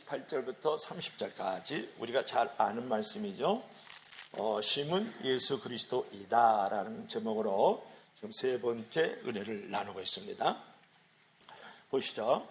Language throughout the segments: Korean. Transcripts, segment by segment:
28절부터 30절까지 우리가 잘 아는 말씀이죠. 쉼은 예수 그리스도이다라는 제목으로 지금 세 번째 은혜를 나누고 있습니다. 보시죠.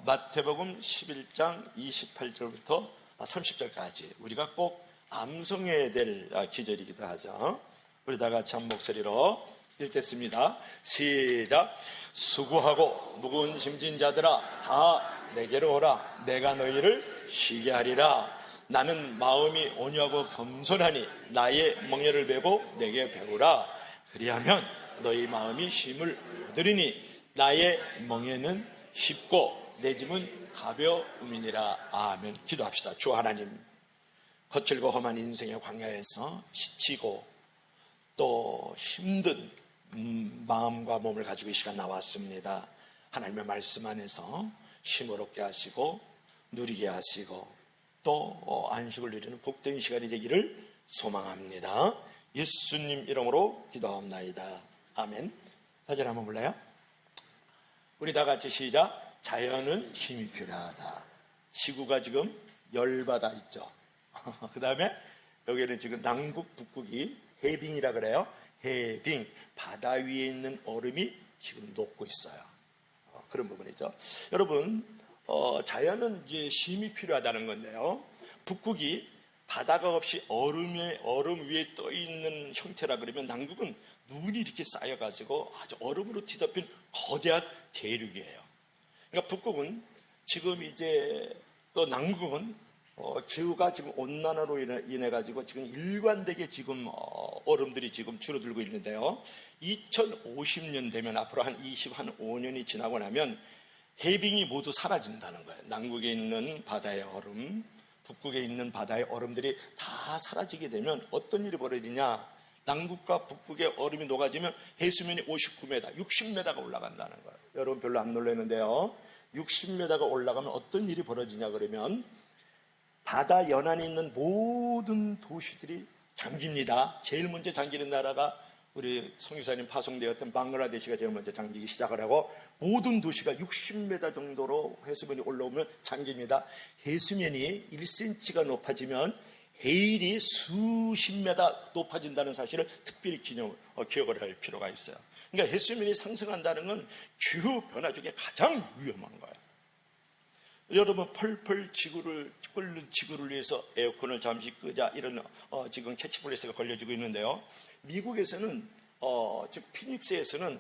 마태복음 11장 28절부터 30절까지 우리가 꼭 암송해야 될 기절이기도 하죠. 우리 다 같이 한 목소리로 읽겠습니다. 시작. 수고하고 무거운 짐진 자들아 다 내게로 오라. 내가 너희를 쉬게 하리라. 나는 마음이 온유하고 겸손하니 나의 멍에를 메고 내게 배우라. 그리하면 너희 마음이 쉼을 얻으리니 나의 멍에는 쉽고 내 짐은 가벼움이니라. 아멘. 기도합시다. 주 하나님, 거칠고 험한 인생의 광야에서 지치고 또 힘든 마음과 몸을 가지고 이 시간 나왔습니다. 하나님의 말씀 안에서 쉼을 얻게 하시고 누리게 하시고 또 안식을 누리는 복된 시간이 되기를 소망합니다. 예수님 이름으로 기도합나이다. 아멘. 사진 한번 볼래요? 우리 다 같이 시작. 자연은 힘이 필요하다. 지구가 지금 열받아 있죠. 그 다음에 여기는 지금 남극 북극이 해빙이라 그래요. 해빙, 바다 위에 있는 얼음이 지금 녹고 있어요. 그런 부분이죠. 여러분, 자연은 이제 쉼이 필요하다는 건데요. 북극이 바다가 없이 얼음 위에 떠 있는 형태라 그러면 남극은 눈이 이렇게 쌓여가지고 아주 얼음으로 뒤덮인 거대한 대륙이에요. 그러니까 북극은 지금 이제 또 남극은 기후가 지금 온난화로 인해 가지고 지금 일관되게 지금 얼음들이 지금 줄어들고 있는데요. 2050년 되면 앞으로 한 25년이 지나고 나면 해빙이 모두 사라진다는 거예요. 남극에 있는 바다의 얼음, 북극에 있는 바다의 얼음들이 다 사라지게 되면 어떤 일이 벌어지냐? 남극과 북극의 얼음이 녹아지면 해수면이 59m, 60m가 올라간다는 거예요. 여러분 별로 안 놀라는데요. 60m가 올라가면 어떤 일이 벌어지냐 그러면 바다 연안에 있는 모든 도시들이 잠깁니다. 제일 먼저 잠기는 나라가 우리 송유사님 파송되었던 방글라데시가 제일 먼저 잠기기 시작을 하고 모든 도시가 60m 정도로 해수면이 올라오면 잠깁니다. 해수면이 1cm가 높아지면 해일이 수십 메다 높아진다는 사실을 특별히 기억을 할 필요가 있어요. 그러니까 해수면이 상승한다는 건 기후변화 중에 가장 위험한 거예요. 여러분 펄펄 끓는 지구를 위해서 에어컨을 잠시 끄자 이런 지금 캐치플레이스가 걸려지고 있는데요. 미국에서는 즉 피닉스에서는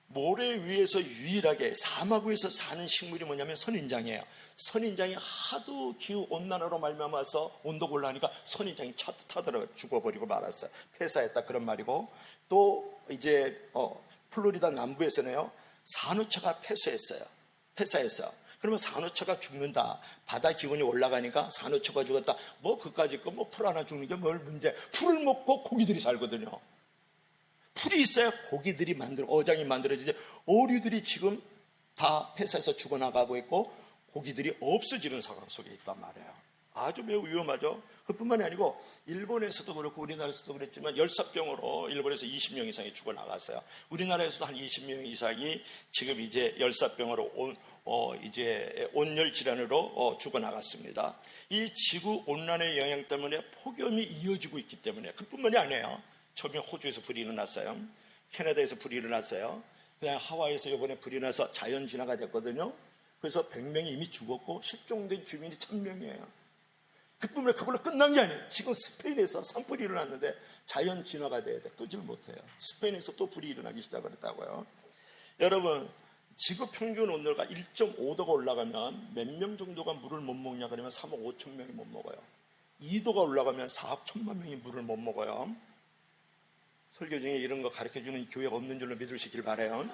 모래 위에서 유일하게 사막 위에서 사는 식물이 뭐냐면 선인장이에요. 선인장이 하도 기후 온난화로 말미암아서 온도가 올라가니까 선인장이 타들어 죽어버리고 말았어요. 폐사했다 그런 말이고 또 이제 플로리다 남부에서는요 산호초가 폐사했어요. 그러면 산호초가 죽는다. 바다 기온이 올라가니까 산호초가 죽었다. 뭐 그까짓 거 뭐 풀 하나 죽는 게 뭘 문제. 풀을 먹고 고기들이 살거든요. 풀이 있어야 고기들이 어장이 만들어지지. 어류들이 지금 다 폐사해서 죽어나가고 있고 고기들이 없어지는 상황 속에 있단 말이에요. 아주 매우 위험하죠. 그뿐만이 아니고 일본에서도 그렇고 우리나라에서도 그랬지만 열사병으로 일본에서 20명 이상이 죽어나갔어요. 우리나라에서도 한 20명 이상이 지금 이제 열사병으로 이제 온열 질환으로 죽어나갔습니다. 이 지구 온난화의 영향 때문에 폭염이 이어지고 있기 때문에 그뿐만이 아니에요. 처음에 호주에서 불이 일어났어요. 캐나다에서 불이 일어났어요. 그냥 하와이에서 이번에 불이 나서 자연 진화가 됐거든요. 그래서 100명이 이미 죽었고 실종된 주민이 1000명이에요. 그뿐만 그걸로 끝난 게 아니에요. 지금 스페인에서 산불이 일어났는데 자연 진화가 돼야 돼. 끄질 못해요. 스페인에서 또 불이 일어나기 시작을 했다고요. 여러분 지구 평균 온도가 1.5도가 올라가면 몇 명 정도가 물을 못 먹냐 그러면 3억 5천 명이 못 먹어요. 2도가 올라가면 4억 1천만 명이 물을 못 먹어요. 설교 중에 이런 거 가르쳐주는 교회가 없는 줄로 믿으시길 바라요.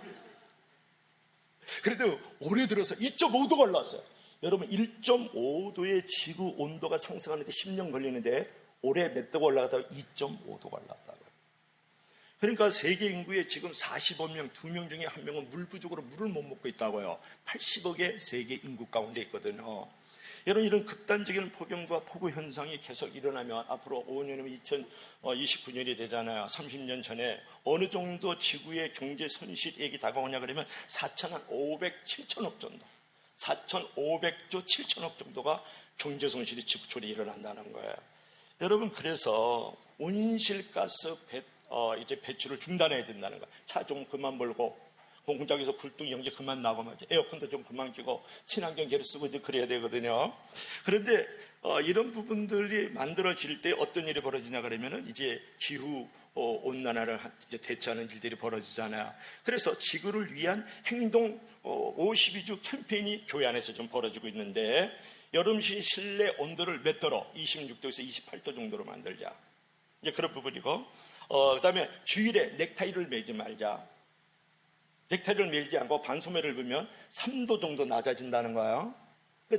그래도 올해 들어서 2.5도가 올라왔어요. 여러분 1.5도의 지구 온도가 상승하는데 10년 걸리는데 올해 몇 도가 올라갔다고 2.5도가 올라왔다고요. 그러니까 세계 인구의 지금 45명, 2명 중에 1명은 물 부족으로 물을 못 먹고 있다고요. 80억의 세계 인구 가운데 있거든요. 여러분 이런 극단적인 폭염과 폭우 현상이 계속 일어나면 앞으로 5년이면 2029년이 되잖아요. 30년 전에 어느 정도 지구의 경제 손실액이 다가오냐 그러면 4,500, 7천억 정도. 4,500조 7천억 정도가 경제 손실이 지구촌에 일어난다는 거예요. 여러분, 그래서 온실가스 이제 배출을 중단해야 된다는 거예요. 차 좀 그만 몰고, 공장에서 굴뚝 연기 그만 나고 말이죠. 에어컨도 좀 그만 끼고 친환경제를 쓰고 이제 그래야 되거든요. 그런데 이런 부분들이 만들어질 때 어떤 일이 벌어지냐 그러면은 이제 기후 온난화를 이제 대처하는 일들이 벌어지잖아요. 그래서 지구를 위한 행동 52주 캠페인이 교회 안에서 좀 벌어지고 있는데, 여름시 실내 온도를 몇 도로? 26도에서 28도 정도로 만들자. 이제 그런 부분이고, 그 다음에 주일에 넥타이를 매지 말자. 넥타이를 매지 않고 반소매를 보면 3도 정도 낮아진다는 거예요.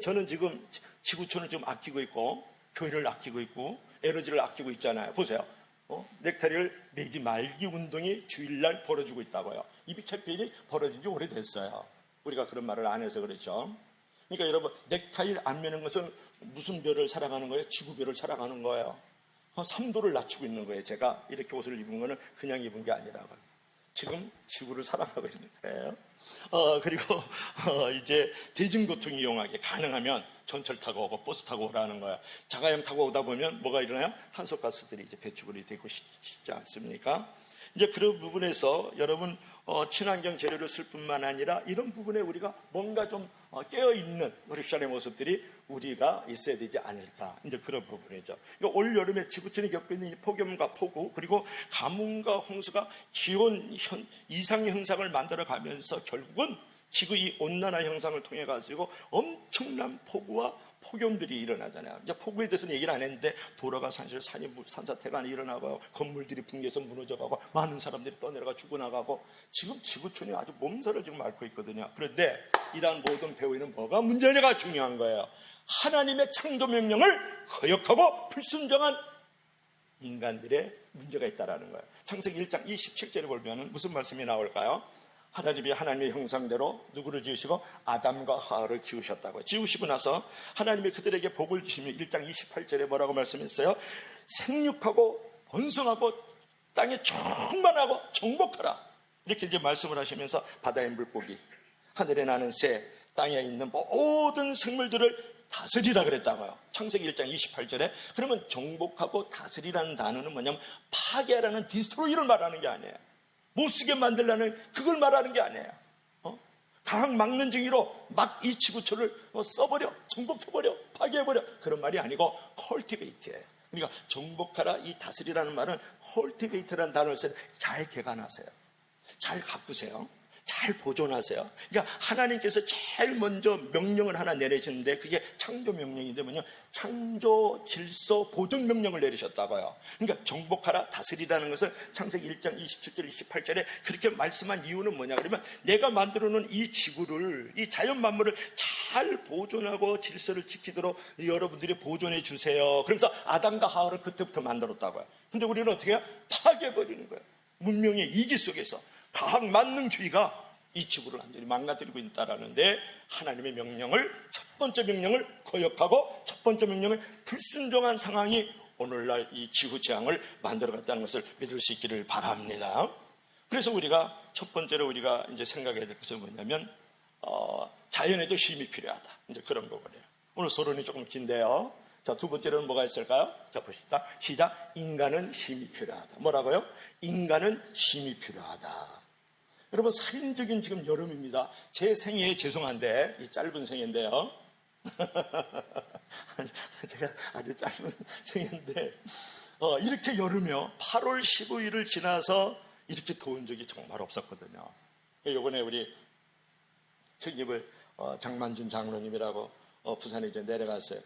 저는 지금 지구촌을 좀 아끼고 있고, 교회를 아끼고 있고, 에너지를 아끼고 있잖아요. 보세요. 넥타이를 매지 말기 운동이 주일날 벌어지고 있다고요. 이 캠페인이 벌어진 지 오래됐어요. 우리가 그런 말을 안 해서 그렇죠. 그러니까 여러분, 넥타이를 안 매는 것은 무슨 별을 살아가는 거예요? 지구별을 살아가는 거예요. 3도를 낮추고 있는 거예요. 제가 이렇게 옷을 입은 거는 그냥 입은 게 아니라고요. 지금 지구를 사랑하고 있는 거예요. 그리고 이제 대중교통 이용하기 가능하면 전철 타고 오고 버스 타고 오라는 거야. 자가용 타고 오다 보면 뭐가 일어나요? 탄소가스들이 이제 배출이 되고 싶지 않습니까? 이제 그런 부분에서 여러분, 친환경 재료를 쓸 뿐만 아니라 이런 부분에 우리가 뭔가 좀 깨어있는 크리스천의 모습들이 우리가 있어야 되지 않을까, 이제 그런 부분이죠. 그러니까 올 여름에 지구촌이 겪고 있는 이 폭염과 폭우, 그리고 가뭄과 홍수가 기온 이상 현상을 만들어가면서 결국은 지구 이 온난화 현상을 통해 가지고 엄청난 폭우와 폭염들이 일어나잖아요. 이제 폭우에 대해서는 얘기를 안 했는데, 도로가 산사태가 일어나고 건물들이 붕괴해서 무너져가고 많은 사람들이 떠내려가 죽어나가고, 지금 지구촌이 아주 몸살을 지금 앓고 있거든요. 그런데 이러한 모든 배후에는 뭐가 문제냐가 중요한 거예요. 하나님의 창조 명령을 거역하고 불순종한 인간들의 문제가 있다라는 거예요. 창세기 1장 27절에 보면 무슨 말씀이 나올까요? 하나님이 하나님의 형상대로 누구를 지으시고? 아담과 하와를 지으셨다고요. 지으시고 나서 하나님이 그들에게 복을 주시며 1장 28절에 뭐라고 말씀했어요? 생육하고 번성하고 땅에 충만하고 정복하라, 이렇게 이제 말씀을 하시면서 바다의 물고기, 하늘에 나는 새, 땅에 있는 모든 생물들을 다스리라 그랬다고요. 창세기 1장 28절에. 그러면 정복하고 다스리라는 단어는 뭐냐면 파괴하라는 디스트로이를 말하는 게 아니에요. 못쓰게 만들라는 그걸 말하는 게 아니에요. 강학 막는쟁이로 막 이 지구촌을 써버려, 정복해버려, 파괴해버려, 그런 말이 아니고 컬티베이트예요. 그러니까 정복하라, 이 다스리라는 말은 컬티베이트라는 단어를 써서 잘 개간하세요. 잘 가꾸세요. 잘 보존하세요. 그러니까 하나님께서 제일 먼저 명령을 하나 내리시는데, 그게 창조 명령인데 뭐냐, 창조 질서 보존 명령을 내리셨다고요. 그러니까 정복하라, 다스리라는 것은 창세기 1장 27절 28절에 그렇게 말씀한 이유는 뭐냐 그러면, 내가 만들어 놓은 이 지구를, 이 자연 만물을 잘 보존하고 질서를 지키도록 여러분들이 보존해 주세요. 그래서 아담과 하와를 그때부터 만들었다고요. 근데 우리는 어떻게 해요? 파괴해버리는 거예요. 문명의 이기 속에서 과학 만능주의가 이 지구를 완전히 망가뜨리고 있다라는데, 하나님의 명령을, 첫 번째 명령을 거역하고 첫 번째 명령을 불순종한 상황이 오늘날 이 지구 재앙을 만들어갔다는 것을 믿을 수 있기를 바랍니다. 그래서 우리가 첫 번째로 우리가 이제 생각해야 될 것은 뭐냐면, 자연에도 힘이 필요하다, 이제 그런 부분이에요. 오늘 서론이 조금 긴데요. 자, 두 번째로는 뭐가 있을까요? 자, 보시다. 시작. 인간은 힘이 필요하다. 뭐라고요? 인간은 힘이 필요하다. 여러분, 살인적인 지금 여름입니다. 제 생애에 죄송한데, 이 짧은 생애인데요. 제가 아주 짧은 생애인데, 이렇게 여름이요. 8월 15일을 지나서 이렇게 더운 적이 정말 없었거든요. 이번에 우리 책임을 장만준 장로님이라고 부산에 이제 내려갔어요.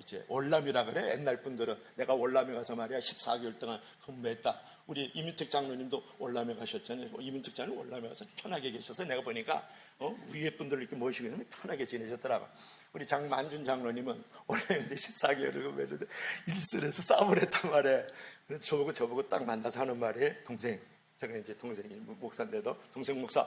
이제 월남이라 그래. 옛날 분들은 내가 월남에 가서 말이야 14개월 동안 근무했다. 우리 이민택 장로님도 월남에 가셨잖아요. 이민택 장로님 월남에 가서 편하게 계셔서 내가 보니까 위에 분들 이렇게 모시고 편하게 지내셨더라고. 우리 장만준 장로님은 월남에 이제 14개월을 근무했는데 일선에서 싸움을 했단 말이에요. 그래서 저보고 딱 만나서 하는 말이, 동생, 제가 이제 동생이 목사인데도, 동생 목사,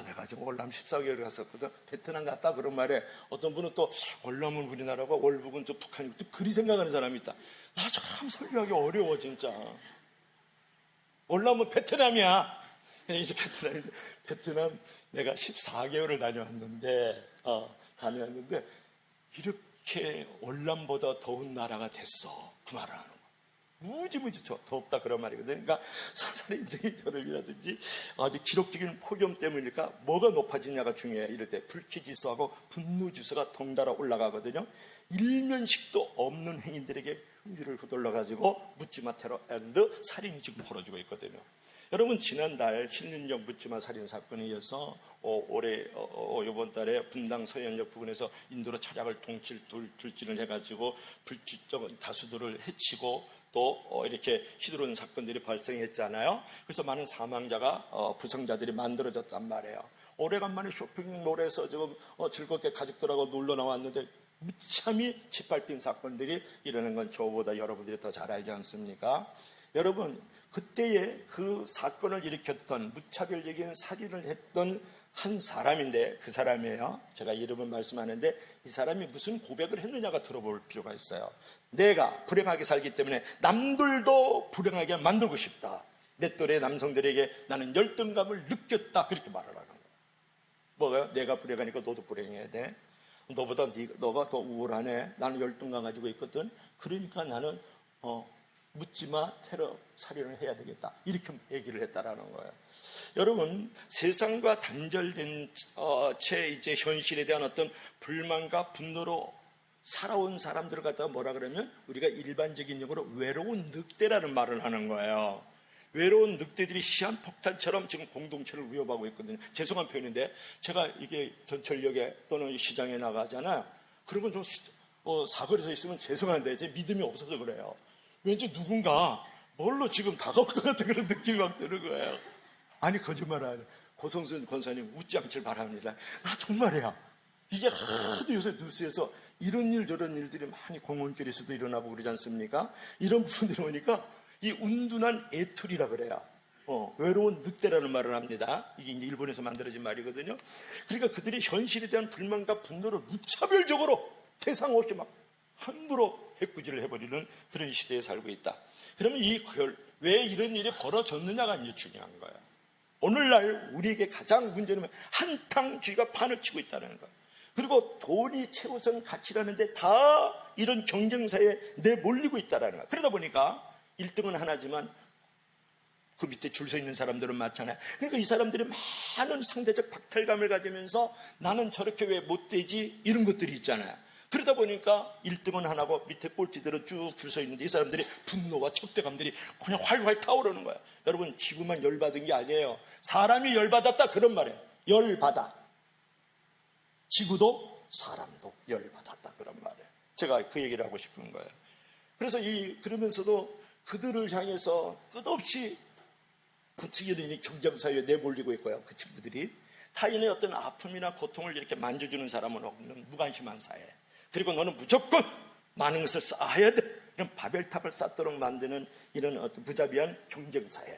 내가 지금 월남 14개월 갔었거든. 베트남 갔다, 그런 말에 어떤 분은 또 월남은 우리나라고 월북은 또 북한이고, 또 그리 생각하는 사람이 있다. 나 참 설교하기 어려워 진짜. 월남은 베트남이야. 이제 베트남 내가 14개월을 다녀왔는데 다녔는데 이렇게 월남보다 더운 나라가 됐어. 그 말을 하는 거야. 무지무지 덥다 그런 말이거든요. 그러니까 살인적인 결함이라든지 아주 기록적인 폭염 때문이니까 뭐가 높아지냐가 중요해. 이럴 때 불쾌지수하고 분노지수가 덩달아 올라가거든요. 일면식도 없는 행인들에게 흉기를 휘둘러가지고 묻지마 테러 앤드 살인이 지금 벌어지고 있거든요. 여러분, 지난달 신윤정 묻지마 살인 사건에 의해서 올해 이번 달에 분당 서현역 부근에서 인도로 차량을 돌진을 해가지고 불특정 다수들을 해치고 또 이렇게 휘두르는 사건들이 발생했잖아요. 그래서 많은 사망자가 부상자들이 만들어졌단 말이에요. 오래간만에 쇼핑몰에서 지금 즐겁게 가족들하고 놀러 나왔는데 무참히 짓밟힌 사건들이 일어나는 건 저보다 여러분들이 더 잘 알지 않습니까? 여러분, 그때의 그 사건을 일으켰던 무차별적인 살인을 했던 한 사람인데, 그 사람이에요. 제가 이름을 말씀하는데 이 사람이 무슨 고백을 했느냐가 들어볼 필요가 있어요. 내가 불행하게 살기 때문에 남들도 불행하게 만들고 싶다. 내 또래 남성들에게 나는 열등감을 느꼈다. 그렇게 말을 하는 거예요. 뭐가요? 내가 불행하니까 너도 불행해야 돼. 너가 더 우월하네. 나는 열등감 가지고 있거든. 그러니까 나는 묻지마 테러 살인을 해야 되겠다. 이렇게 얘기를 했다라는 거예요. 여러분, 세상과 단절된 채 이제 현실에 대한 어떤 불만과 분노로 살아온 사람들을 갖다가 뭐라 그러면 우리가 일반적인 용어로 외로운 늑대라는 말을 하는 거예요. 외로운 늑대들이 시한폭탄처럼 지금 공동체를 위협하고 있거든요. 죄송한 표현인데 제가 이게 전철역에 또는 시장에 나가잖아요. 그러면 좀 사거리에 서 있으면 죄송한데 제 믿음이 없어서 그래요. 왠지 누군가 뭘로 지금 다가올 것 같은 그런 느낌이 막 드는 거예요. 아니, 거짓말 안 해. 고성순 권사님 웃지 않길 바랍니다. 나 정말이야. 이게 하도 요새 뉴스에서 이런 일 저런 일들이 많이 공원길에서도 일어나고 그러지 않습니까? 이런 부분들이 오니까 이 운둔한 애툴이라 그래요. 외로운 늑대라는 말을 합니다. 이게 이제 일본에서 만들어진 말이거든요. 그러니까 그들이 현실에 대한 불만과 분노를 무차별적으로 대상 없이 막 함부로 해꾸지를 해버리는 그런 시대에 살고 있다. 그러면 왜 이런 일이 벌어졌느냐가 이제 중요한 거예요. 오늘날 우리에게 가장 문제는 한탕주의가 판을 치고 있다는 거예요. 그리고 돈이 최우선 가치라는데 다 이런 경쟁사에 내몰리고 있다는 거예요. 그러다 보니까 1등은 하나지만 그 밑에 줄 서 있는 사람들은 많잖아요. 그러니까 이 사람들이 많은 상대적 박탈감을 가지면서 나는 저렇게 왜 못 되지? 이런 것들이 있잖아요. 그러다 보니까 1등은 하나고 밑에 꼴찌들은 쭉 줄 서 있는데 이 사람들이 분노와 척대감들이 그냥 활활 타오르는 거야. 여러분, 지구만 열받은 게 아니에요. 사람이 열받았다 그런 말이에요. 열받아. 지구도 사람도 열받았다 그런 말이에요. 제가 그 얘기를 하고 싶은 거예요. 그래서 그러면서도 그들을 향해서 끝없이 부추기는 경쟁사회에 내몰리고 있고요. 그 친구들이 타인의 어떤 아픔이나 고통을 이렇게 만져주는 사람은 없는 무관심한 사회. 그리고 너는 무조건 많은 것을 쌓아야 돼. 이런 바벨탑을 쌓도록 만드는 이런 어떤 무자비한 경쟁사회.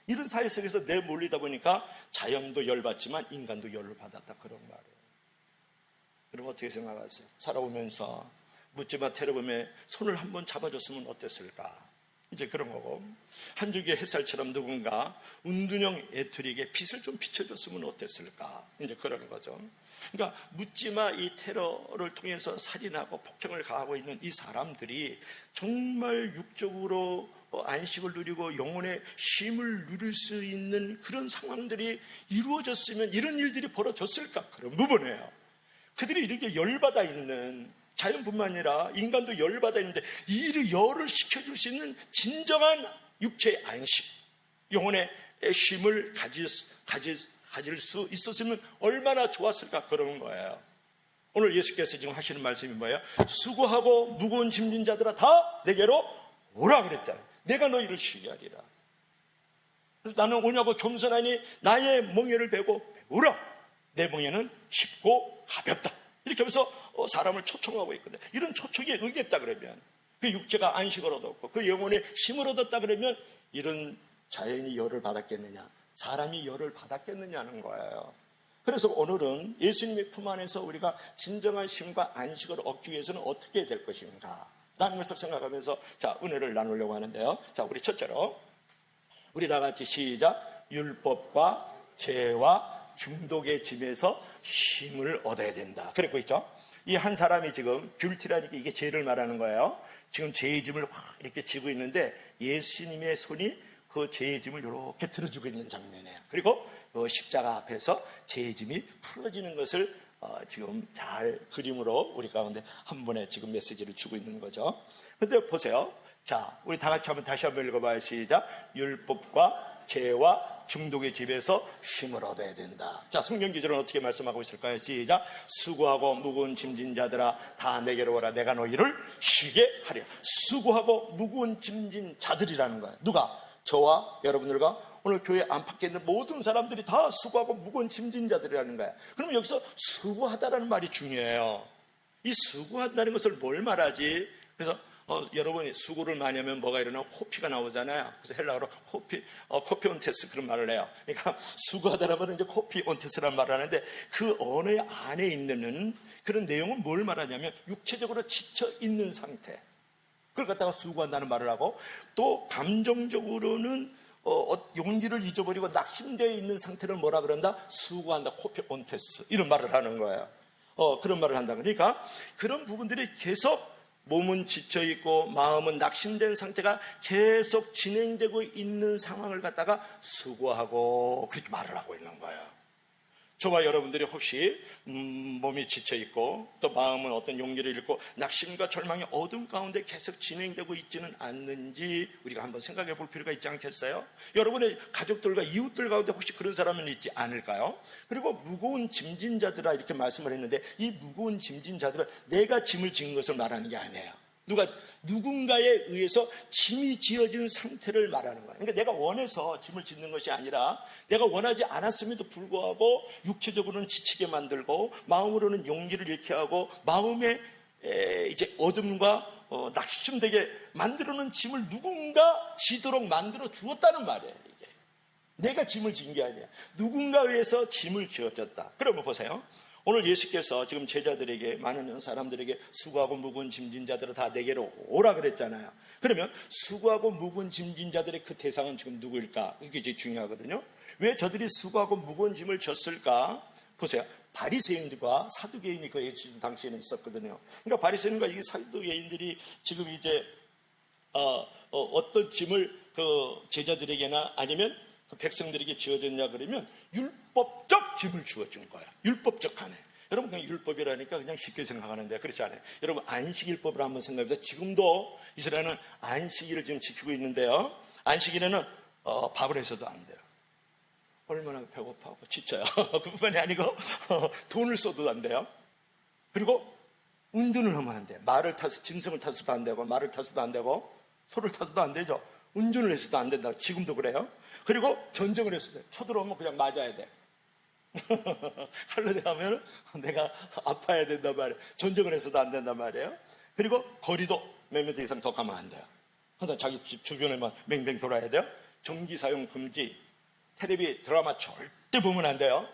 이런 사회 속에서 내몰리다 보니까 자연도 열받지만 인간도 열을 받았다 그런 말이에요. 여러분 어떻게 생각하세요? 살아오면서 묻지마 테러범에 손을 한번 잡아줬으면 어땠을까? 이제 그런 거고, 한 줄기의 햇살처럼 누군가 운둔형 애투리에게 빛을 좀 비춰줬으면 어땠을까? 이제 그런 거죠. 그러니까 묻지마 이 테러를 통해서 살인하고 폭행을 가하고 있는 이 사람들이 정말 육적으로 안식을 누리고 영혼의 쉼을 누릴 수 있는 그런 상황들이 이루어졌으면 이런 일들이 벌어졌을까? 그런 부분이에요. 그들이 이렇게 열받아 있는, 자연뿐만 아니라 인간도 열받아 있는데 이 일을 열을 식혀줄 수 있는 진정한 육체의 안식, 영혼의 쉼을 가질 수 있었으면 얼마나 좋았을까 그런 거예요. 오늘 예수께서 지금 하시는 말씀이 뭐예요? 수고하고 무거운 짐진 자들아 다 내게로 오라 그랬잖아요. 내가 너희를 쉬게 하리라. 나는 오냐고 겸손하니 나의 멍에를 베고 배우라. 내 멍에는 쉽고 가볍다. 이렇게 하면서 사람을 초청하고 있거든요. 이런 초청에 응했다 그러면, 그 육체가 안식을 얻었고 그 영혼의 힘을 얻었다 그러면 이런 자연이 열을 받았겠느냐, 사람이 열을 받았겠느냐는 거예요. 그래서 오늘은 예수님의 품 안에서 우리가 진정한 쉼과 안식을 얻기 위해서는 어떻게 될 것인가 라는 것을 생각하면서 자, 은혜를 나누려고 하는데요. 자, 우리 첫째로 우리 다 같이 시작. 율법과 죄와 중독의 짐에서 힘을 얻어야 된다. 그랬고 있죠. 이 한 사람이 지금 귤티라니까 이게 죄를 말하는 거예요. 지금 죄의 짐을 확 이렇게 지고 있는데 예수님의 손이 그 죄의 짐을 이렇게 들어주고 있는 장면이에요. 그리고 그 십자가 앞에서 죄의 짐이 풀어지는 것을 지금 잘 그림으로 우리 가운데 한 번에 지금 메시지를 주고 있는 거죠. 근데 보세요. 자, 우리 다 같이 다시 한번 읽어봐요. 시작. 율법과 죄와 중독의 집에서 힘을 얻어야 된다. 자, 성경 기절은 어떻게 말씀하고 있을까요? 시작. 수고하고 무거운 짐진 자들아 다 내게로 오라. 내가 너희를 쉬게 하리라. 수고하고 무거운 짐진 자들이라는 거예요. 누가? 저와 여러분들과 오늘 교회 안팎에 있는 모든 사람들이 다 수고하고 무거운 짐진 자들이라는 거예요. 그럼 여기서 수고하다라는 말이 중요해요. 이 수고한다는 것을 뭘 말하지? 그래서 여러분이 수고를 많이 하면 뭐가 일어나고 코피가 나오잖아요. 그래서 헬라어로 코피 온테스 그런 말을 해요. 그러니까 수고하다는 말은 이제 코피 온테스라는 말을 하는데 그 언어의 안에 있는 그런 내용은 뭘 말하냐면 육체적으로 지쳐 있는 상태. 그걸 갖다가 수고한다는 말을 하고 또 감정적으로는 용기를 잊어버리고 낙심되어 있는 상태를 뭐라 그런다? 수고한다. 코피 온테스 이런 말을 하는 거예요. 그런 말을 한다. 그러니까 그런 부분들이 계속 몸은 지쳐있고 마음은 낙심된 상태가 계속 진행되고 있는 상황을 갖다가 수고하고 그렇게 말을 하고 있는 거예요. 저와 여러분들이 혹시 몸이 지쳐있고 또 마음은 어떤 용기를 잃고 낙심과 절망의 어둠 가운데 계속 진행되고 있지는 않는지 우리가 한번 생각해 볼 필요가 있지 않겠어요? 여러분의 가족들과 이웃들 가운데 혹시 그런 사람은 있지 않을까요? 그리고 무거운 짐진 자들아 이렇게 말씀을 했는데 이 무거운 짐진 자들은 내가 짐을 지은 것을 말하는 게 아니에요. 누군가에 의해서 짐이 지어진 상태를 말하는 거예요. 그러니까 내가 원해서 짐을 짓는 것이 아니라 내가 원하지 않았음에도 불구하고 육체적으로는 지치게 만들고 마음으로는 용기를 잃게 하고 마음에 이제 어둠과 낙심되게 만들어놓은 짐을 누군가 지도록 만들어 주었다는 말이에요. 이게. 내가 짐을 진 게 아니야. 누군가에 의해서 짐을 지어졌다. 그러면 보세요. 오늘 예수께서 지금 제자들에게 많은 사람들에게 수고하고 무거운 짐진 자들은 다 내게로 오라 그랬잖아요. 그러면 수고하고 무거운 짐진 자들의 그 대상은 지금 누구일까? 이게 제일 중요하거든요. 왜 저들이 수고하고 무거운 짐을 졌을까? 보세요. 바리새인들과 사두개인이 그 예수 당시에는 있었거든요. 그러니까 바리새인과 이 사두개인들이 지금 이제 어떤 짐을 그 제자들에게나 아니면 그 백성들에게 지어졌냐 그러면 율법적 짐을 주어준 거야. 율법적 하네. 여러분 그냥 율법이라니까 그냥 쉽게 생각하는데 그렇지 않아요. 여러분 안식일법을 한번 생각해보세요. 지금도 이스라엘은 안식일을 지금 지키고 있는데요. 안식일에는 밥을 해서도 안 돼요. 얼마나 배고파고 지쳐요. 그뿐만이 아니고 돈을 써도 안 돼요. 그리고 운전을 하면 안 돼요. 말을 타서 짐승을 타서도 안 되고 말을 타서도 안 되고 소를 타서도 안 되죠. 운전을 해서도 안 된다. 지금도 그래요. 그리고 전쟁을 했을 때 쳐들어오면 그냥 맞아야 돼. 칼로 하면 내가 아파야 된단 말이에요. 전쟁을 해서도 안 된단 말이에요. 그리고 거리도 몇 미터 이상 더 가면 안 돼요. 항상 자기 집 주변에만 맹맹 돌아야 돼요. 전기 사용 금지. 텔레비 드라마 절대 보면 안 돼요.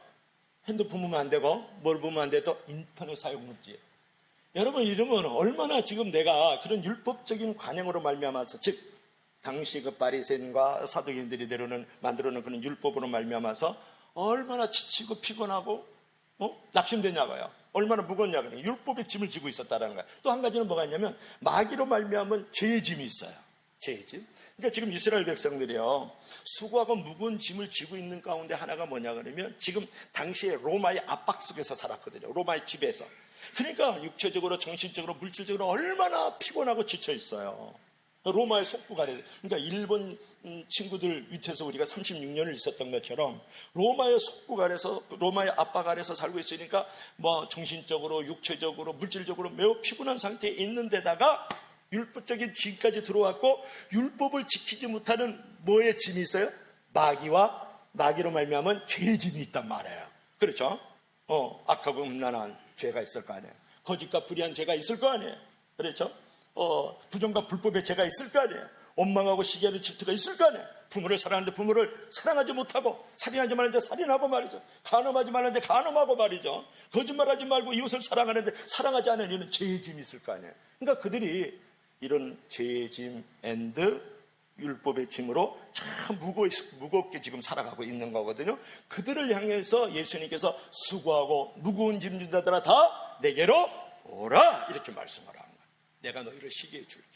핸드폰 보면 안 되고 뭘 보면 안 돼도 인터넷 사용 금지. 여러분 이러면 얼마나 지금 내가 그런 율법적인 관행으로 말미암아서 즉 당시 그 바리새인과 사두개인들이 만들어놓은 그런 율법으로 말미암아서 얼마나 지치고 피곤하고 낙심되냐고요. 얼마나 무겁냐고요. 율법의 짐을 지고 있었다는 거예요. 또 한 가지는 뭐가 있냐면 마귀로 말미암은 죄의 짐이 있어요. 죄의 짐. 그러니까 지금 이스라엘 백성들이요 수고하고 무거운 짐을 지고 있는 가운데 하나가 뭐냐 그러면 지금 당시에 로마의 압박 속에서 살았거든요. 로마의 지배에서. 그러니까 육체적으로 정신적으로 물질적으로 얼마나 피곤하고 지쳐 있어요. 로마의 속국 아래, 그러니까 일본 친구들 밑에서 우리가 36년을 있었던 것처럼 로마의 속국 아래서, 로마의 압박 아래서 살고 있으니까 뭐 정신적으로, 육체적으로, 물질적으로 매우 피곤한 상태에 있는 데다가 율법적인 짐까지 들어왔고 율법을 지키지 못하는 뭐의 짐이 있어요? 마귀로 말미암은 죄의 짐이 있단 말이에요. 그렇죠? 악하고 음란한 죄가 있을 거 아니에요. 거짓과 불의한 죄가 있을 거 아니에요. 그렇죠? 부정과 불법의 죄가 있을 거 아니에요. 원망하고 시기하는 질투가 있을 거 아니에요. 부모를 사랑하는데 부모를 사랑하지 못하고, 살인하지 말는데 살인하고 말이죠. 간음하지 말는데 간음하고 말이죠. 거짓말하지 말고 이웃을 사랑하는데 사랑하지 않는 이유는 죄의 짐이 있을 거 아니에요. 그러니까 그들이 이런 죄의 짐 앤드 율법의 짐으로 참 무겁게 지금 살아가고 있는 거거든요. 그들을 향해서 예수님께서 수고하고 무거운 짐진 자들아 다 내게로 오라 이렇게 말씀을 하는 거예요. 내가 너희를 쉬게 해줄게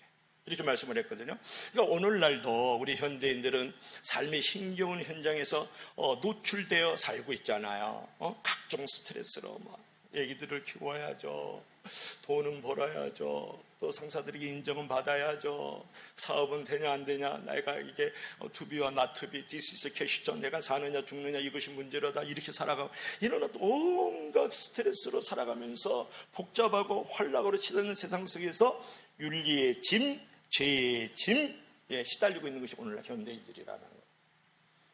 이렇게 말씀을 했거든요. 그러니까 오늘날도 우리 현대인들은 삶의 힘겨운 현장에서 노출되어 살고 있잖아요. 각종 스트레스로 애기들을 키워야죠, 돈은 벌어야죠, 또 상사들에게 인정은 받아야죠, 사업은 되냐 안 되냐, 내가 이게 투비와 나투비, this is question, 내가 사느냐 죽느냐 이것이 문제로다 이렇게 살아가고 이런 온갖 스트레스로 살아가면서 복잡하고 활락으로 치닫는 세상 속에서 윤리의 짐, 죄의 짐에 시달리고 있는 것이 오늘날 현대인들이라는 거예요.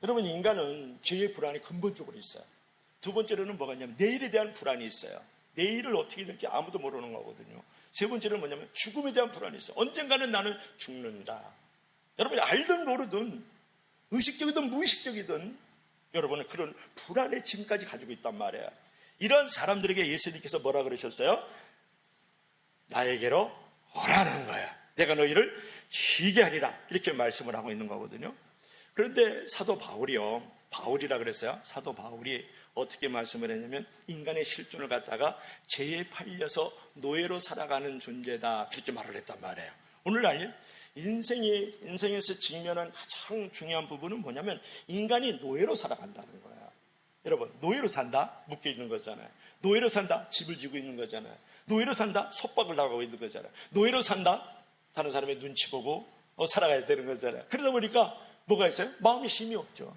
여러분, 인간은 죄의 불안이 근본적으로 있어요. 두 번째로는 뭐가 있냐면 내일에 대한 불안이 있어요. 내일을 어떻게 될지 아무도 모르는 거거든요. 세 번째는 뭐냐면 죽음에 대한 불안이 있어요. 언젠가는 나는 죽는다. 여러분이 알든 모르든 의식적이든 무의식적이든 여러분은 그런 불안의 짐까지 가지고 있단 말이에요. 이런 사람들에게 예수님께서 뭐라 그러셨어요? 나에게로 오라는 거야. 내가 너희를 쉬게 하리라 이렇게 말씀을 하고 있는 거거든요. 그런데 사도 바울이라 그랬어요. 사도 바울이 어떻게 말씀을 했냐면 인간의 실존을 갖다가 죄에 팔려서 노예로 살아가는 존재다 그렇게 말을 했단 말이에요. 오늘날 인생에서 직면한 가장 중요한 부분은 뭐냐면 인간이 노예로 살아간다는 거야. 여러분, 노예로 산다? 묶여 있는 거잖아요. 노예로 산다? 집을 지고 있는 거잖아요. 노예로 산다? 속박을 당하고 있는 거잖아요. 노예로 산다? 다른 사람의 눈치 보고 살아가야 되는 거잖아요. 그러다 보니까 뭐가 있어요? 마음에 힘이 없죠.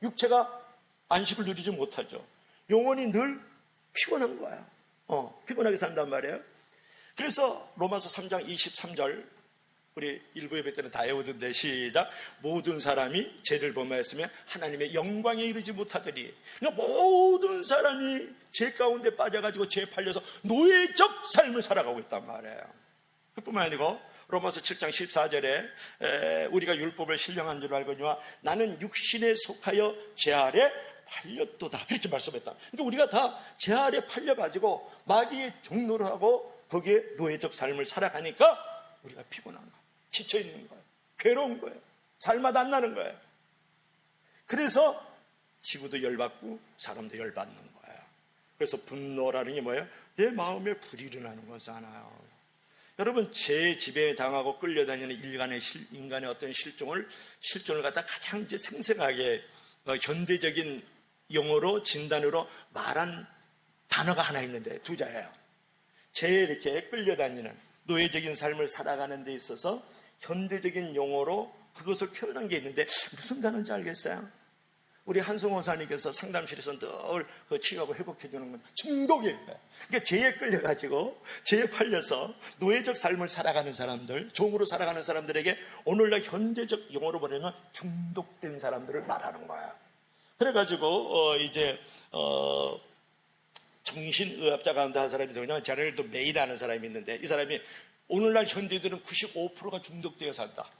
육체가 안식을 누리지 못하죠. 영혼이 늘 피곤한 거야. 피곤하게 산단 말이에요. 그래서 로마서 3장 23절 우리 일부 예배 때는 다 외우던데 시작. 모든 사람이 죄를 범하였으면 하나님의 영광에 이르지 못하더니, 그러니까 모든 사람이 죄 가운데 빠져가지고 죄에 팔려서 노예적 삶을 살아가고 있단 말이에요. 그뿐만 아니고 로마서 7장 14절에 우리가 율법을 신령한 줄 알거니와 나는 육신에 속하여 죄 아래 팔렸도다 그렇게 말씀했다. 그러니까 우리가 다 죄 아래 팔려가지고 마귀의 종노를 하고 거기에 노예적 삶을 살아가니까 우리가 피곤한 거예요. 지쳐있는 거예요. 괴로운 거예요. 살맛 안 나는 거예요. 그래서 지구도 열받고 사람도 열받는 거예요. 그래서 분노라는 게 뭐예요? 내 마음에 불이 일어나는 거잖아요. 여러분, 죄 지배에 당하고 끌려다니는 인간의 어떤 실존을 갖다 가장 이제 생생하게 현대적인 용어로 진단으로 말한 단어가 하나 있는데 두 자예요. 죄에 이렇게 끌려다니는 노예적인 삶을 살아가는 데 있어서 현대적인 용어로 그것을 표현한 게 있는데 무슨 단어인지 알겠어요? 우리 한승호 사님께서 상담실에서 늘 치유하고 회복해주는 건 중독이에요. 그러니까 죄에 끌려가지고 죄에 팔려서 노예적 삶을 살아가는 사람들, 종으로 살아가는 사람들에게 오늘날 현대적 용어로 보내면 중독된 사람들을 말하는 거야. 그래가지고 정신의학자 가운데 한 사람이 누구냐면 제럴드 메이라는 사람이 있는데 이 사람이 오늘날 현대인들은 95%가 중독되어 산다.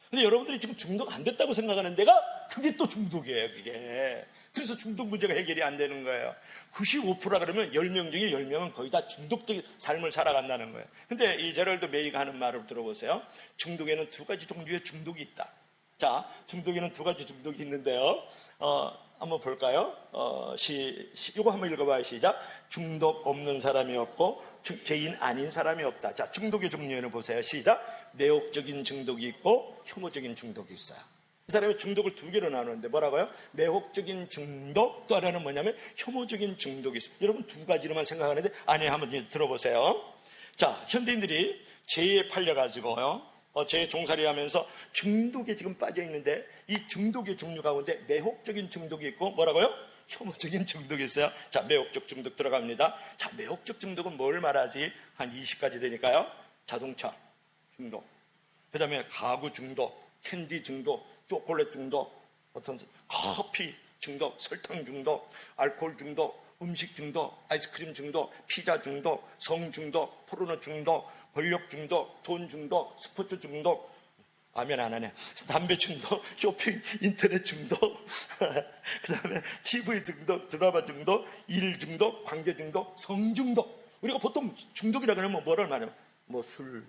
근데 여러분들이 지금 중독 안 됐다고 생각하는 데가 그게 또 중독이에요, 그게. 그래서 중독 문제가 해결이 안 되는 거예요. 95%라 그러면 10명 중에 10명은 거의 다 중독적인 삶을 살아간다는 거예요. 근데 이 제럴드 메이가 하는 말을 들어보세요. 중독에는 두 가지 종류의 중독이 있다. 자, 중독에는 두 가지 중독이 있는데요. 한번 볼까요? 이거 한번 읽어봐요. 시작. 중독 없는 사람이 없고 죄인 아닌 사람이 없다. 자, 중독의 종류에는 보세요. 시작. 매혹적인 중독이 있고 혐오적인 중독이 있어요. 이 사람이 중독을 두 개로 나누는데 뭐라고요? 매혹적인 중독, 또 하나는 뭐냐면 혐오적인 중독이 있어요. 여러분 두 가지로만 생각하는데 아니, 한번 들어보세요. 자, 현대인들이 죄에 팔려가지고요, 죄에 종살이 하면서 중독에 지금 빠져 있는데 이 중독의 종류 가운데 매혹적인 중독이 있고 뭐라고요? 혐오적인 중독이 있어요. 자, 매혹적 중독 들어갑니다. 자, 매혹적 중독은 뭘 말하지? 한 20가지 되니까요. 자동차 중독, 그 다음에 가구 중독, 캔디 중독, 초콜릿 중독, 커피 중독, 설탕 중독, 알코올 중독, 음식 중독, 아이스크림 중독, 피자 중독, 성 중독, 포르노 중독, 권력 중독, 돈 중독, 스포츠 중독, 아멘 안 하네. 담배 중독, 쇼핑, 인터넷 중독, 그 다음에 TV 중독, 드라마 중독, 일 중독, 관계 중독, 성 중독. 우리가 보통 중독이라고 하면 뭐를 말해요? 술,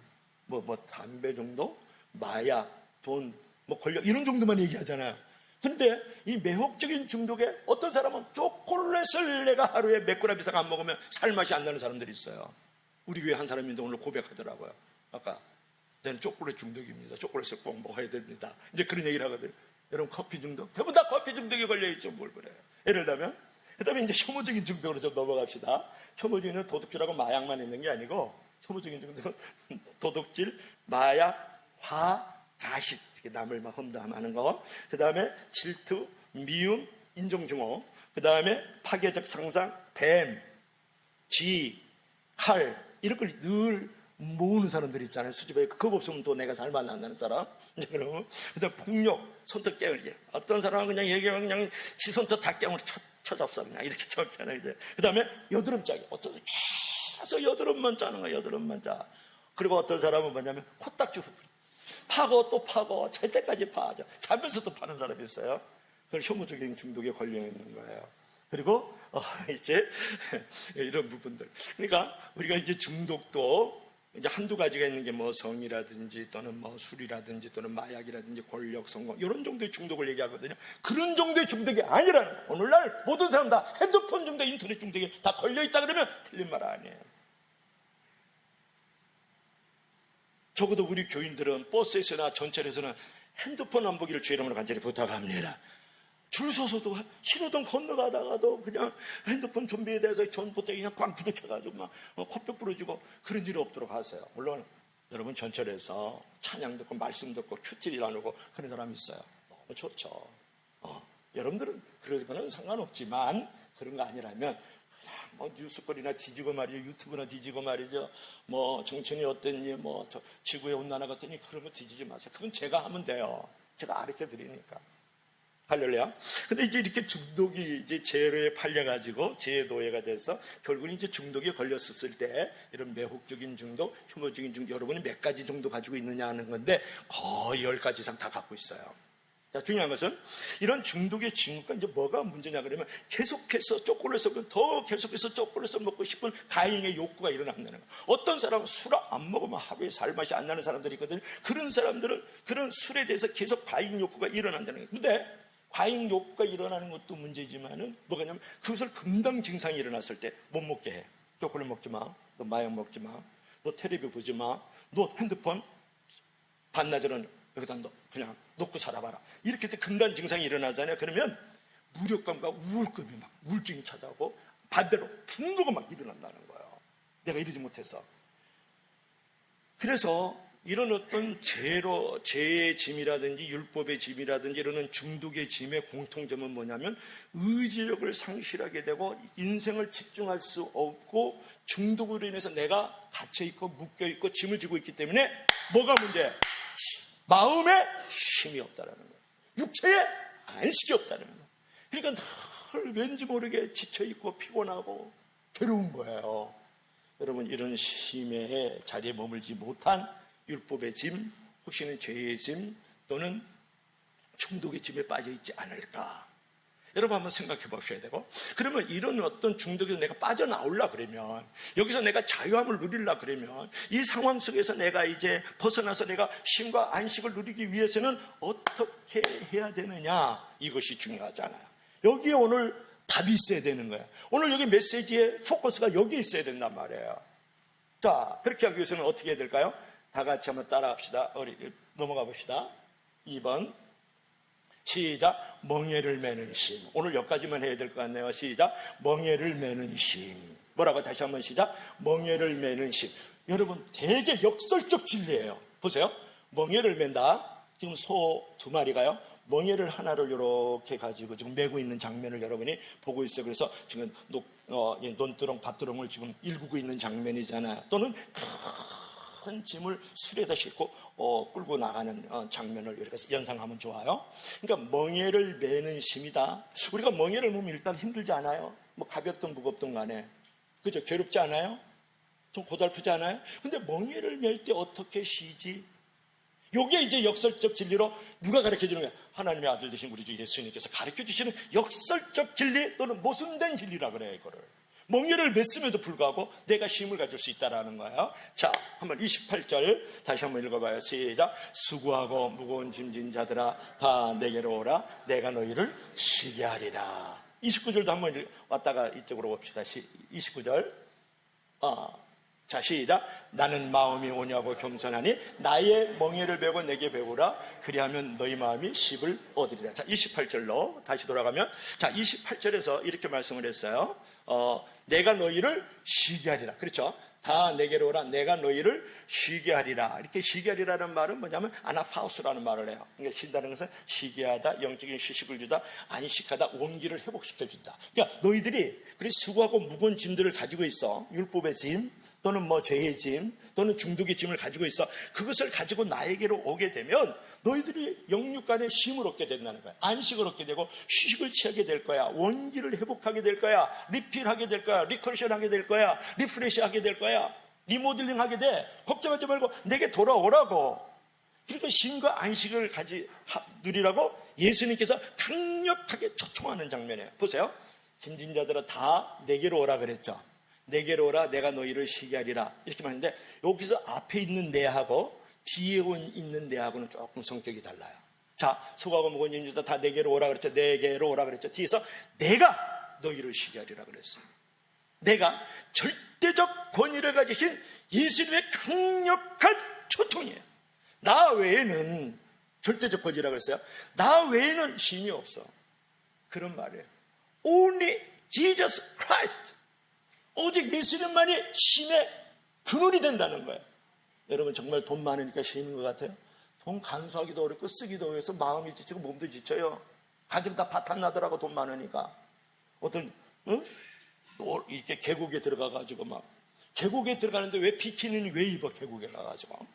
담배 중독, 마약, 돈, 뭐 권력 이런 정도만 얘기하잖아요. 근데 이 매혹적인 중독에 어떤 사람은 초콜릿을 내가 하루에 몇 그램 이상 안 먹으면 살맛이 안 나는 사람들이 있어요. 우리 교회 한 사람인데 오늘 고백하더라고요. 아까 저는 초콜릿 중독입니다. 초콜릿을 꼭 먹어야 됩니다. 이제 그런 얘기를 하거든요. 여러분 커피 중독? 대부분 다 커피 중독에 걸려있죠. 뭘 그래요. 예를 들면 그다음에 이제 혐오적인 중독으로 좀 넘어갑시다. 혐오적인 도둑질하고 마약만 있는 게 아니고 혐오적인 중독은 도둑질, 마약, 화, 가식, 남을 막 험담하는 거. 그 다음에 질투, 미움, 인종증오. 그 다음에 파괴적 상상, 뱀, 쥐, 칼 이런 걸 늘 모으는 사람들이 있잖아요. 수집에 그거 없으면 또 내가 살만 난다는 사람. 그다음 폭력, 손톱 깨물기. 어떤 사람은 그냥 얘기하면 그냥 지 손톱 다 깨물어 쳐잡서 그냥 이렇게 쳐잖아요. 그 다음에 여드름 짜기. 어떤 사람은 계속 여드름만 짜는 거야. 여드름만 짜. 그리고 어떤 사람은 뭐냐면 코딱지 후풀이. 파고 또 파고 잘 때까지 파죠. 자면서도 파는 사람이 있어요. 그걸 혐오적인 중독에 걸려 있는 거예요. 그리고 이제 이런 부분들. 그러니까 우리가 이제 중독도 이제 한두 가지가 있는 게 뭐 성이라든지 또는 뭐 술이라든지 또는 마약이라든지 권력, 성공 이런 정도의 중독을 얘기하거든요. 그런 정도의 중독이 아니라는 오늘날 모든 사람 다 핸드폰 중독, 인터넷 중독에 다 걸려 있다 그러면 틀린 말 아니에요. 적어도 우리 교인들은 버스에서나 전철에서는 핸드폰 안 보기를 주의 이름으로 간절히 부탁합니다. 줄 서서도 신호등 건너가다가도 그냥 핸드폰 준비에 대해서 전부터 그냥 꽝 부딪혀가지고 막 코뼈 부러지고 그런 일이 없도록 하세요. 물론 여러분 전철에서 찬양 듣고 말씀 듣고 큐티를 나누고 그런 사람이 있어요. 너무 좋죠. 여러분들은 그런 거는 상관없지만 그런 거 아니라면 그냥 뭐 뉴스거리나 뒤지고 말이죠. 유튜브나 뒤지고 말이죠. 뭐 정치인이 어땠니 뭐 지구의 온난화가 어땠니 그런 거 뒤지지 마세요. 그건 제가 하면 돼요. 제가 가르쳐 드리니까. 할렐루야. 근데 이제 이렇게 중독이 이제 죄에 팔려가지고 죄의 노예가 돼서 결국은 이제 중독에 걸렸었을 때 이런 매혹적인 중독, 혐오적인 중독, 여러분이 몇 가지 정도 가지고 있느냐 하는 건데 거의 10가지 이상 다 갖고 있어요. 자, 중요한 것은 이런 중독의 징후가 이제 뭐가 문제냐 그러면 계속해서 초콜릿을 더 계속해서 초콜릿을 먹고 싶은 가잉의 욕구가 일어난다는 거예요. 어떤 사람은 술 안 먹으면 하루에 살맛이 안 나는 사람들이 있거든요. 그런 사람들은 그런 술에 대해서 계속 가잉 욕구가 일어난다는 거예요. 근데 과잉 욕구가 일어나는 것도 문제지만은 뭐가 냐면 그것을 금당 증상이 일어났을 때 못 먹게 해. 초콜릿 먹지 마. 너 마약 먹지 마. 너 텔레비 보지 마. 너 핸드폰 반나절은 여기다 그냥 놓고 살아봐라. 이렇게 해서 금단 증상이 일어나잖아요. 그러면 무력감과 우울감이 막 우울증이 찾아오고 반대로 분노가 막 일어난다는 거예요. 내가 이러지 못해서. 그래서 이런 어떤 죄의 짐이라든지 율법의 짐이라든지 이런 중독의 짐의 공통점은 뭐냐면 의지력을 상실하게 되고 인생을 집중할 수 없고 중독으로 인해서 내가 갇혀있고 묶여있고 짐을 지고 있기 때문에 뭐가 문제야? 마음에 힘이 없다는 거예요. 육체에 안식이 없다는 거예요. 그러니까 늘 왠지 모르게 지쳐있고 피곤하고 괴로운 거예요. 여러분 이런 힘의 자리에 머물지 못한 율법의 짐, 혹시는 죄의 짐 또는 중독의 짐에 빠져 있지 않을까? 여러분 한번 생각해 보셔야 되고 그러면 이런 어떤 중독에서 내가 빠져나오려 그러면 여기서 내가 자유함을 누리려 그러면 이 상황 속에서 내가 이제 벗어나서 내가 쉼과 안식을 누리기 위해서는 어떻게 해야 되느냐 이것이 중요하잖아요. 여기에 오늘 답이 있어야 되는 거예요. 오늘 여기 메시지의 포커스가 여기에 있어야 된단 말이에요. 자, 그렇게 하기 위해서는 어떻게 해야 될까요? 다 같이 한번 따라합시다. 우리 넘어가 봅시다. 2번 시작. 멍에를 매는 심. 오늘 여기까지만 해야 될 것 같네요. 시작. 멍에를 매는 심. 뭐라고? 다시 한번 시작. 멍에를 매는 심. 여러분 되게 역설적 진리예요. 보세요. 멍에를 맨다. 지금 소 2마리가요. 멍에를 하나를 이렇게 가지고 지금 메고 있는 장면을 여러분이 보고 있어요. 그래서 지금 논두렁, 밭두렁을 지금 일구고 있는 장면이잖아요. 또는 큰 짐을 수레에다 싣고 끌고 나가는 장면을 이렇게 연상하면 좋아요. 그러니까 멍에를 매는 심이다. 우리가 멍에를 매면 일단 힘들지 않아요? 뭐 가볍든 무겁든 간에. 그죠? 괴롭지 않아요? 좀 고달프지 않아요? 근데 멍에를 맬 때 어떻게 쉬지? 요게 이제 역설적 진리로 누가 가르쳐 주는 거야? 하나님의 아들 되신 우리 주 예수님께서 가르쳐 주시는 역설적 진리 또는 모순된 진리라 그래요. 이거를 멍에를 맸음에도 불구하고 내가 힘을 가질 수 있다라는 거예요. 자, 한번 28절 다시 한번 읽어봐요. 시작. 수고하고 무거운 짐진 자들아 다 내게로 오라. 내가 너희를 쉬게 하리라. 29절도 한번 왔다가 이쪽으로 봅시다. 29절. 자, 시작. 나는 마음이 오냐고 겸손하니 나의 멍에를 베고 내게 배우라. 그리하면 너희 마음이 쉼을 얻으리라. 자, 28절로 다시 돌아가면, 자, 28절에서 이렇게 말씀을 했어요. 내가 너희를 쉬게 하리라. 그렇죠? 다 내게로 오라. 내가 너희를 쉬게 하리라. 이렇게 쉬게 하리라는 말은 뭐냐면 아나파우스라는 말을 해요. 그러니까 쉰다는 것은 쉬게 하다, 영적인 휴식을 주다, 안식하다, 온기를 회복시켜준다. 그러니까 너희들이 그리 수고하고 무거운 짐들을 가지고 있어. 율법의 짐 또는 뭐 죄의 짐 또는 중독의 짐을 가지고 있어. 그것을 가지고 나에게로 오게 되면 너희들이 영육간의 쉼을 얻게 된다는 거야. 안식을 얻게 되고 휴식을 취하게 될 거야. 원기를 회복하게 될 거야. 리필하게 될 거야. 리컬션하게 될 거야. 리프레시하게 될 거야. 리모델링 하게 돼. 걱정하지 말고 내게 돌아오라고. 그러니까 쉼과 안식을 누리라고 예수님께서 강력하게 초청하는 장면이에요. 보세요. 짐진 자들아 다 내게로 오라 그랬죠. 내게로 오라. 내가 너희를 쉬게 하리라. 이렇게 말하는데 여기서 앞에 있는 내하고 뒤에 있는 내하고는 조금 성격이 달라요. 자, 수고하고 무거운 짐진 자들 다 내게로 오라 그랬죠. 내게로 오라 그랬죠. 뒤에서 내가 너희를 쉬게 하리라 그랬어요. 내가 절대적 권위를 가지신 예수님의 강력한 초청이에요. 나 외에는 절대적 권위라고 했어요. 나 외에는 힘이 없어. 그런 말이에요. Only Jesus Christ. 오직 예수님만이 힘의 근원이 된다는 거예요. 여러분 정말 돈 많으니까 쉬는 것 같아요? 돈 간수하기도 어렵고 쓰기도 어려워서 마음이 지치고 몸도 지쳐요. 가정 다 파탄 나더라고. 돈 많으니까. 어떤 이렇게 계곡에 들어가가지고 막 계곡에 들어가는데 왜 비키니는 왜 입어? 계곡에 가가지고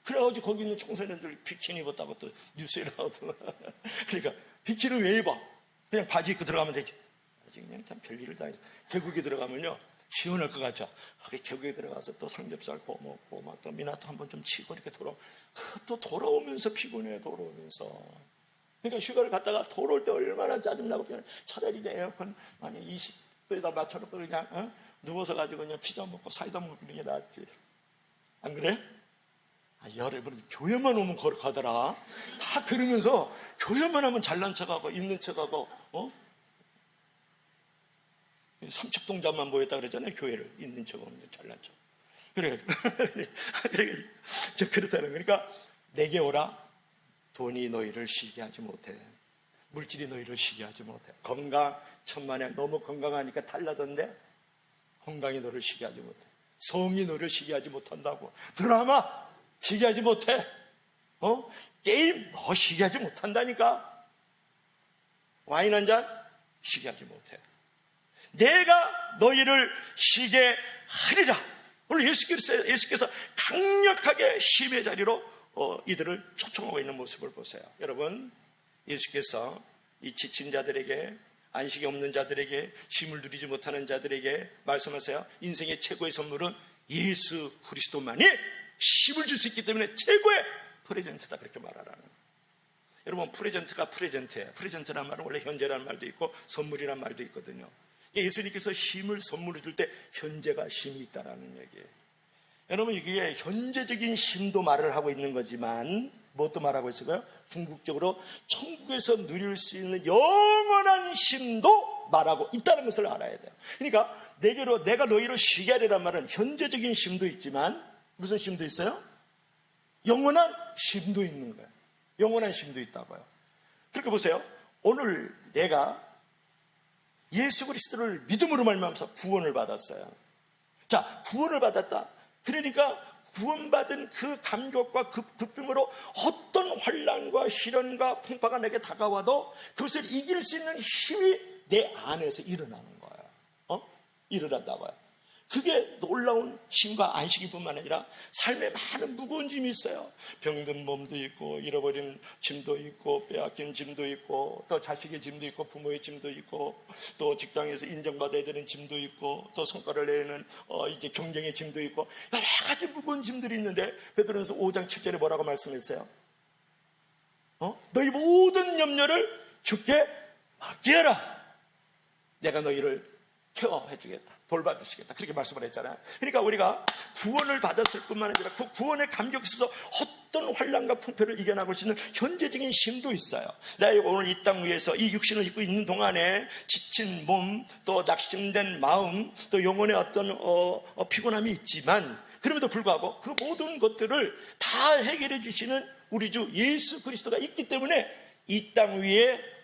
그래가지고 거기 있는 청소년들 비키니 입었다고 또 뉴스에 나오더라. 그러니까 비키니 왜 입어? 그냥 바지 입고 들어가면 되지. 그냥 참 별일을 다 해서 계곡에 들어가면요 시원할 것 같죠. 거기 계곡에 들어가서 또 삼겹살 구워 먹고 막 또 미나토 한번 좀 치고 이렇게 또 돌아오면서 피곤해. 돌아오면서 그러니까 휴가를 갔다가 돌아올 때 얼마나 짜증나고 차라리 내 에어컨 많이 20도에다 맞춰놓고 그냥 누워서 가지고 그냥 피자 먹고 사이다 먹고 그런 게 낫지. 안 그래? 여러분 교회만 오면 가더라. 다 그러면서 교회만 하면 잘난 척하고 있는 척하고 삼척동자만 모였다 그랬잖아요. 교회를 있는 척하면 잘난 척. 그래. 그렇다는 거니까 내게 오라. 돈이 너희를 쉬게 하지 못해. 물질이 너희를 쉬게 하지 못해. 건강 천만에 너무 건강하니까 달라던데 건강이 너를 쉬게 하지 못해. 성이 너를 쉬게 하지 못한다고. 드라마 쉬게 하지 못해. 게임 너 쉬게 하지 못한다니까. 와인 한 잔 쉬게 하지 못해. 내가 너희를 쉬게 하리라. 오늘 예수께서 강력하게 쉼의 자리로 이들을 초청하고 있는 모습을 보세요. 여러분 예수께서 이 지친 자들에게 안식이 없는 자들에게 쉼을 누리지 못하는 자들에게 말씀하세요. 인생의 최고의 선물은 예수 그리스도만이 쉼을 줄 수 있기 때문에 최고의 프레젠트다 그렇게 말하라는 거예요. 여러분 프레젠트가 프레젠트예요. 프레젠트라는 말은 원래 현재라는 말도 있고 선물이라는 말도 있거든요. 예수님께서 쉼을 선물을 줄 때 현재가 쉼이 있다는 얘기예요. 여러분 이게 현재적인 쉼도 말을 하고 있는 거지만 무엇도 말하고 있을까요? 궁극적으로 천국에서 누릴 수 있는 영원한 쉼도 말하고 있다는 것을 알아야 돼요. 그러니까 내가 너희를 쉬게 하리란 말은 현재적인 쉼도 있지만 무슨 쉼도 있어요? 영원한 쉼도 있는 거예요. 영원한 쉼도 있다고요. 그렇게 보세요. 오늘 내가 예수 그리스도를 믿음으로 말미암아서 구원을 받았어요. 자, 구원을 받았다. 그러니까 구원받은 그 감격과 기쁨으로 어떤 환난과 시련과 풍파가 내게 다가와도 그것을 이길 수 있는 힘이 내 안에서 일어나는 거예요. 일어난다고요. 그게 놀라운 쉼과 안식이뿐만 아니라 삶에 많은 무거운 짐이 있어요. 병든 몸도 있고 잃어버린 짐도 있고 빼앗긴 짐도 있고 또 자식의 짐도 있고 부모의 짐도 있고 또 직장에서 인정받아야 되는 짐도 있고 또 성과를 내는 이제 경쟁의 짐도 있고 여러 가지 무거운 짐들이 있는데 베드로전서 5장 7절에 뭐라고 말씀했어요? 너희 모든 염려를 주께 맡기라. 내가 너희를 케어해 주겠다, 돌봐주시겠다, 그렇게 말씀을 했잖아요. 그러니까 우리가 구원을 받았을 뿐만 아니라 그 구원의 감격에 있어서 어떤 환난과 풍파를 이겨나갈 수 있는 현재적인 힘도 있어요. 내가 오늘 이 땅 위에서 이 육신을 입고 있는 동안에 지친 몸, 또 낙심된 마음, 또 영혼의 어떤 피곤함이 있지만, 그럼에도 불구하고 그 모든 것들을 다 해결해 주시는 우리 주 예수 그리스도가 있기 때문에 이 땅 위에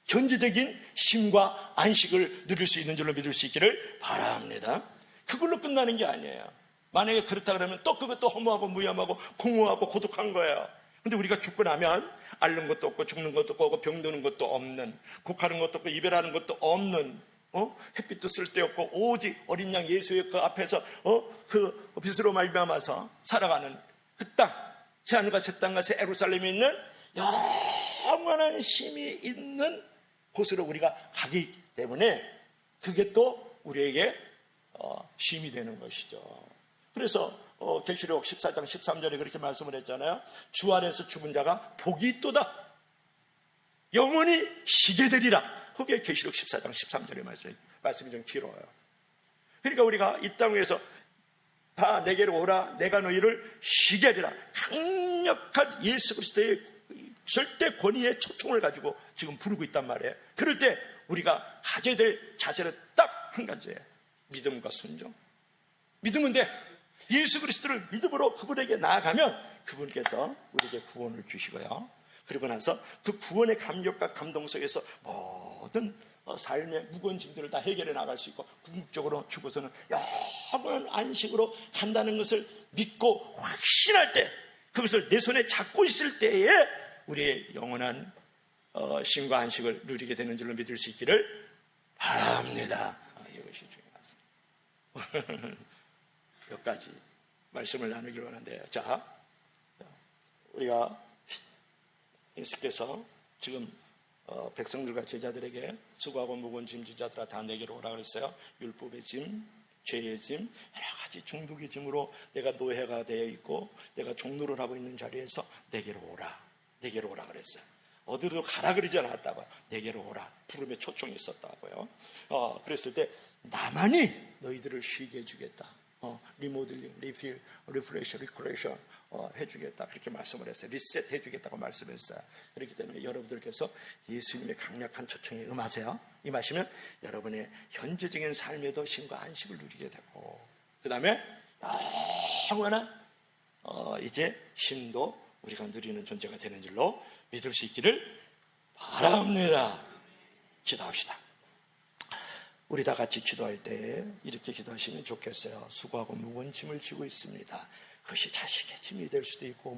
현재적인 쉼과 안식을 누릴 수 있는 줄로 믿을 수 있기를 바랍니다. 그걸로 끝나는 게 아니에요. 만약에 그렇다 그러면 또 그것도 허무하고 무염하고 공허하고 고독한 거예요. 근데 우리가 죽고 나면 앓는 것도 없고 죽는 것도 없고 병드는 것도 없는, 곡하는 것도 없고 이별하는 것도 없는, 햇빛도 쓸데없고 오직 어린 양 예수의 그 앞에서 그 빛으로 말미암아서 살아가는 그 땅, 새하늘과 새 땅과 새 예루살렘에 있는 영원한 쉼이 있는 곳으로 우리가 가기 때문에 그게 또 우리에게 쉼이 되는 것이죠. 그래서 계시록 14장 13절에 그렇게 말씀을 했잖아요. 주 안에서 죽은 자가 복이 있도다, 영원히 쉬게 되리라. 그게 계시록 14장 13절의 말씀이 좀 길어요. 그러니까 우리가 이 땅 위에서 다 내게로 오라, 내가 너희를 쉬게 하리라, 강력한 예수 그리스도의 절대 권위의 초청을 가지고 지금 부르고 있단 말이에요. 그럴 때 우리가 가져야 될 자세는 딱 한 가지예요. 믿음과 순종. 믿으면 돼. 예수 그리스도를 믿음으로 그분에게 나아가면 그분께서 우리에게 구원을 주시고요. 그리고 나서 그 구원의 감격과 감동 속에서 모든 삶의 무거운 짐들을 다 해결해 나갈 수 있고, 궁극적으로 죽어서는 영원한 안식으로 간다는 것을 믿고 확신할 때, 그것을 내 손에 잡고 있을 때에 우리의 영원한 쉼과 안식을 누리게 되는 줄로 믿을 수 있기를 바랍니다. 이것이 중요하습니다. 몇 가지 말씀을 나누기로 하는데요. 자, 우리가 예수께서 지금 백성들과 제자들에게 수고하고 무거운 짐진 자들아 다 내게로 오라 그랬어요. 율법의 짐, 죄의 짐, 여러 가지 중독의 짐으로 내가 노예가 되어 있고 내가 종노를 하고 있는 자리에서 내게로 오라, 내게로 오라 그랬어요. 어디로 가라 그러지 않았다고, 내게로 오라 부름의 초청이 있었다고요. 그랬을 때 나만이 너희들을 쉬게 해주겠다. 리모델링, 리필, 리프레시, 리크레이션 해주겠다, 그렇게 말씀을 했어요. 리셋 해주겠다고 말씀했어요. 그렇기 때문에 여러분들께서 예수님의 강력한 초청에 임하시면 여러분의 현재적인 삶에도 쉼과 안식을 누리게 되고, 그 다음에 영원한 이제 쉼도 우리가 누리는 존재가 되는 줄로 믿을 수 있기를 바랍니다. 기도합시다. 우리 다 같이 기도할 때 이렇게 기도하시면 좋겠어요. 수고하고 무거운 짐을 지고 있습니다. 그것이 자식의 짐이 될 수도 있고